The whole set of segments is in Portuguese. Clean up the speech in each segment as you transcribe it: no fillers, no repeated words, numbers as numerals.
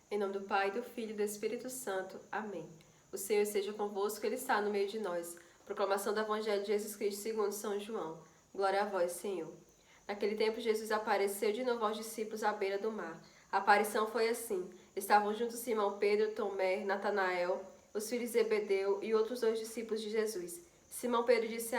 Em nome do Pai, do Filho e do Espírito Santo. Amém. O Senhor esteja convosco, Ele está no meio de nós. Proclamação do Evangelho de Jesus Cristo segundo São João. Glória a vós, Senhor. Naquele tempo, Jesus apareceu de novo aos discípulos à beira do mar. A aparição foi assim. Estavam juntos Simão Pedro, Tomé, Natanael, os filhos de Zebedeu e outros 2 discípulos de Jesus. Simão Pedro disse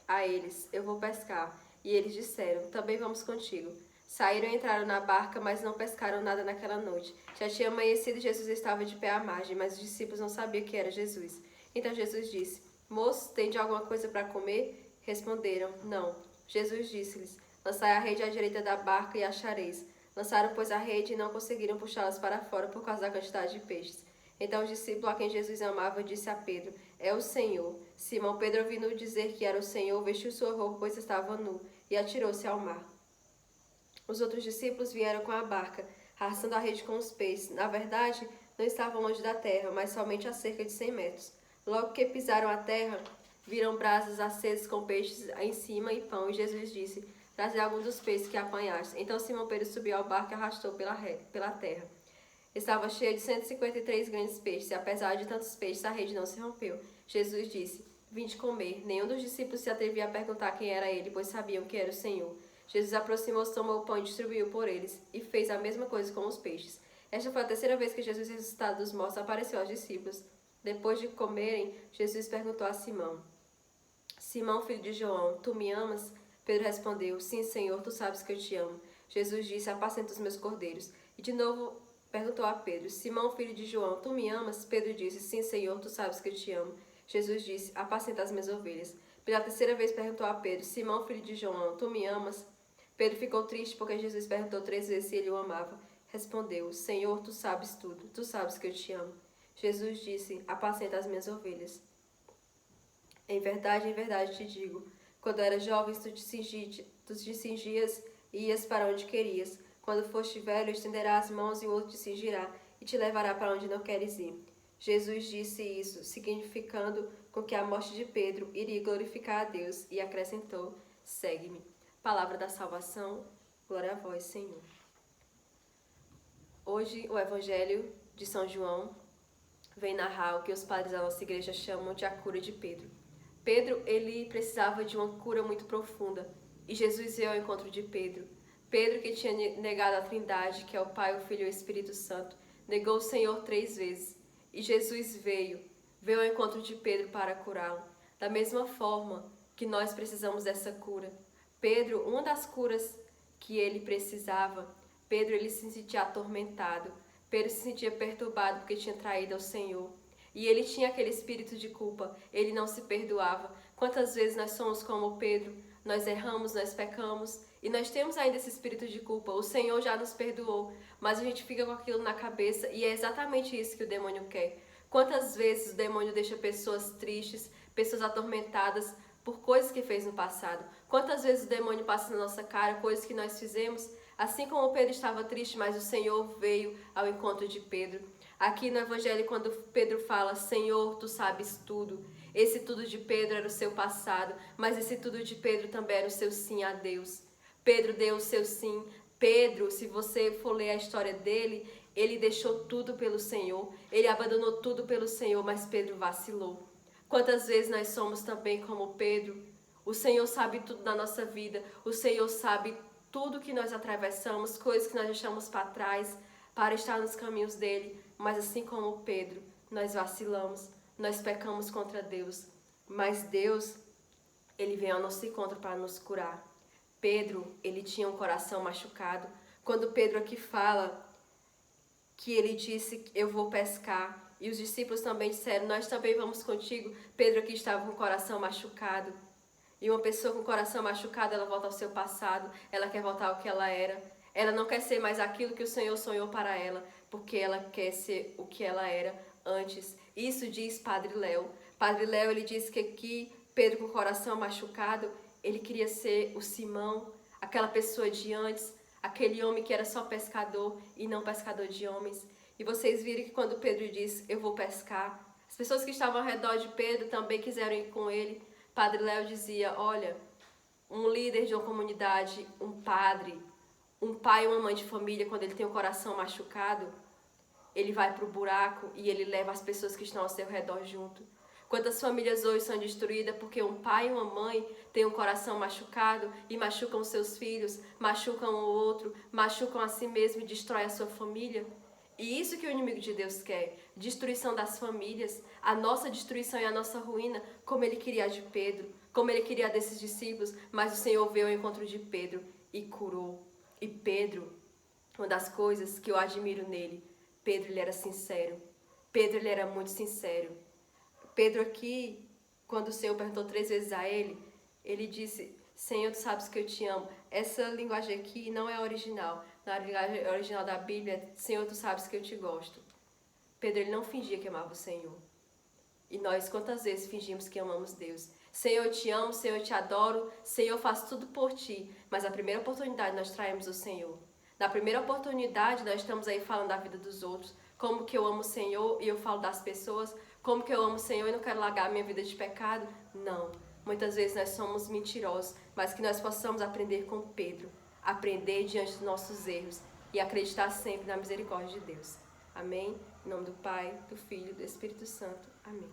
a eles, eu vou pescar. E eles disseram, também vamos contigo. Saíram e entraram na barca, mas não pescaram nada naquela noite. Já tinha amanhecido e Jesus estava de pé à margem, mas os discípulos não sabiam que era Jesus. Então Jesus disse, moços, tende alguma coisa para comer? Responderam, não. Jesus disse-lhes, lançai a rede à direita da barca e achareis. Lançaram, pois, a rede e não conseguiram puxá-las para fora por causa da quantidade de peixes. Então o discípulo a quem Jesus amava disse a Pedro, é o Senhor. Simão Pedro, ouvindo dizer que era o Senhor, vestiu sua roupa, pois estava nu, e atirou-se ao mar. Os outros discípulos vieram com a barca, arrastando a rede com os peixes. Na verdade, não estavam longe da terra, mas somente a cerca de 100 metros. Logo que pisaram a terra, viram brasas acesas com peixes em cima e pão, e Jesus disse, trazei alguns dos peixes que apanhaste. Então Simão Pedro subiu ao barco e arrastou pela terra. Estava cheia de 153 grandes peixes, e apesar de tantos peixes, a rede não se rompeu. Jesus disse, vinde comer. Nenhum dos discípulos se atrevia a perguntar quem era ele, pois sabiam que era o Senhor. Jesus aproximou-se, tomou o pão e distribuiu por eles, e fez a mesma coisa com os peixes. Esta foi a terceira vez que Jesus, ressuscitado dos mortos, apareceu aos discípulos. Depois de comerem, Jesus perguntou a Simão, Simão, filho de João, tu me amas? Pedro respondeu, sim, Senhor, tu sabes que eu te amo. Jesus disse, apacenta os meus cordeiros. E de novo perguntou a Pedro, Simão, filho de João, tu me amas? Pedro disse, sim, Senhor, tu sabes que eu te amo. Jesus disse, apacenta as minhas ovelhas. Pela terceira vez perguntou a Pedro, Simão, filho de João, tu me amas? Pedro ficou triste porque Jesus perguntou 3 vezes se ele o amava. Respondeu, Senhor, tu sabes tudo, tu sabes que eu te amo. Jesus disse, apacenta as minhas ovelhas. Em verdade te digo, quando eras jovem tu te cingias e ias para onde querias. Quando foste velho, estenderás as mãos e o outro te cingirá e te levará para onde não queres ir. Jesus disse isso, significando com que a morte de Pedro iria glorificar a Deus, e acrescentou, segue-me. Palavra da salvação, glória a vós, Senhor. Hoje o Evangelho de São João vem narrar o que os padres da nossa igreja chamam de a cura de Pedro. Pedro, ele precisava de uma cura muito profunda, e Jesus veio ao encontro de Pedro. Pedro, que tinha negado a Trindade, que é o Pai, o Filho e o Espírito Santo, negou o Senhor 3 vezes, e Jesus veio ao encontro de Pedro para curá-lo. Da mesma forma que nós precisamos dessa cura. Pedro, uma das curas que ele precisava, Pedro ele se sentia atormentado, Pedro se sentia perturbado porque tinha traído ao Senhor. E ele tinha aquele espírito de culpa, ele não se perdoava. Quantas vezes nós somos como Pedro, nós erramos, nós pecamos, e nós temos ainda esse espírito de culpa. O Senhor já nos perdoou, mas a gente fica com aquilo na cabeça, e é exatamente isso que o demônio quer. Quantas vezes o demônio deixa pessoas tristes, pessoas atormentadas, por coisas que fez no passado. Quantas vezes o demônio passa na nossa cara coisas que nós fizemos, assim como Pedro estava triste, mas o Senhor veio ao encontro de Pedro. Aqui no Evangelho, quando Pedro fala, Senhor, tu sabes tudo. Esse tudo de Pedro era o seu passado, mas esse tudo de Pedro também era o seu sim a Deus. Pedro deu o seu sim. Pedro, se você for ler a história dele, ele deixou tudo pelo Senhor, ele abandonou tudo pelo Senhor, mas Pedro vacilou. Quantas vezes nós somos também como Pedro? O Senhor sabe tudo da nossa vida, o Senhor sabe tudo que nós atravessamos, coisas que nós deixamos para trás, para estar nos caminhos dele, mas assim como Pedro, nós vacilamos, nós pecamos contra Deus, mas Deus, ele vem ao nosso encontro para nos curar. Pedro, ele tinha um coração machucado. Quando Pedro aqui fala que ele disse, eu vou pescar, e os discípulos também disseram, nós também vamos contigo. Pedro aqui estava com o coração machucado. E uma pessoa com o coração machucado, ela volta ao seu passado, ela quer voltar ao que ela era. Ela não quer ser mais aquilo que o Senhor sonhou para ela, porque ela quer ser o que ela era antes. Isso diz Padre Léo. Padre Léo, ele diz que aqui, Pedro com o coração machucado, ele queria ser o Simão, aquela pessoa de antes, aquele homem que era só pescador e não pescador de homens. E vocês viram que quando Pedro diz, eu vou pescar, as pessoas que estavam ao redor de Pedro também quiseram ir com ele. Padre Léo dizia, olha, um líder de uma comunidade, um padre, um pai e uma mãe de família, quando ele tem o coração machucado, ele vai para o buraco e ele leva as pessoas que estão ao seu redor junto. Quantas famílias hoje são destruídas porque um pai e uma mãe têm um coração machucado e machucam os seus filhos, machucam o outro, machucam a si mesmo e destrói a sua família? E isso que o inimigo de Deus quer, destruição das famílias, a nossa destruição e a nossa ruína, como ele queria a de Pedro, como ele queria a desses discípulos, mas o Senhor veio ao encontro de Pedro e curou. E Pedro, uma das coisas que eu admiro nele, Pedro ele era sincero, Pedro ele era muito sincero. Pedro aqui, quando o Senhor perguntou 3 vezes a ele, ele disse, Senhor, tu sabes que eu te amo. Essa linguagem aqui não é original. Na linguagem original da Bíblia, é, Senhor, tu sabes que eu te gosto. Pedro, ele não fingia que amava o Senhor. E nós, quantas vezes fingimos que amamos Deus? Senhor, eu te amo, Senhor, eu te adoro, Senhor, eu faço tudo por ti. Mas a primeira oportunidade nós traímos o Senhor. Na primeira oportunidade nós estamos aí falando da vida dos outros. Como que eu amo o Senhor e eu falo das pessoas. Como que eu amo o Senhor e não quero largar a minha vida de pecado. Não. Muitas vezes nós somos mentirosos. Mas que nós possamos aprender com Pedro. Aprender diante dos nossos erros. E acreditar sempre na misericórdia de Deus. Amém? Em nome do Pai, do Filho e do Espírito Santo. Amém.